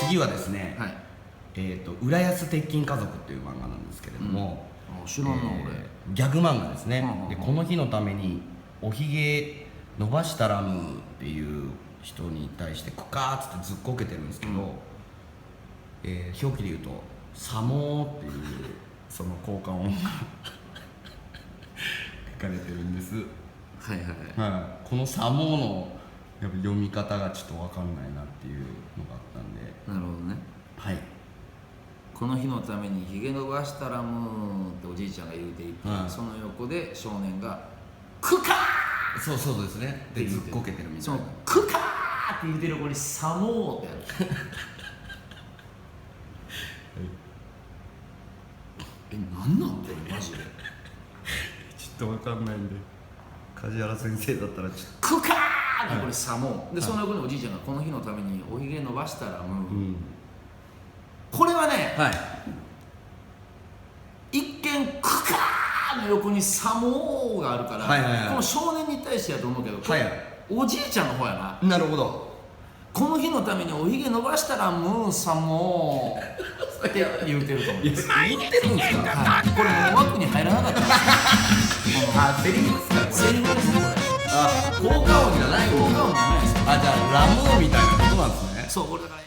次はですね、はい。浦安鉄筋家族っていう漫画なんですけれども、あ、知らんな俺。ギャグ漫画ですね、うんうんうん。でこの日のためにおひげ伸ばしたラムっていう人に対してクカーッつってずっこけてるんですけど、表記で言うとサモーっていうその効果音が書かれてるんです。はいはい。はい、このサモーのやっぱ読み方がちょっと分かんないなっていうのがあったんで。なるほどね。はい。この日のためにひげ伸ばしたらムーンっておじいちゃんが言うていて、その横で少年がクカーそうですね。でずっこけてるみたいな。そのクカーって言うてる子にサモーってやるなんなんこれマジでちょっと分かんないんで梶原先生だったらちょっクカーってこれサモーで、その横におじいちゃんがこの日のためにおひげ伸ばしたらムーン、これはね、はい、一見クカーの横にサモーがあるから、この少年に対してやと思うけど、おじいちゃんの方やな。なるほど。この日のためにおひげ伸ばしたらムーンサモーって言うてると思うんです。言ってるんですか。これもう枠に入らなかったあ、セリフですか。セリフですこれ。あ、効果音じゃない。効果音じゃないです。あ、じゃあラムーみたいなことなんですね。そう、これだから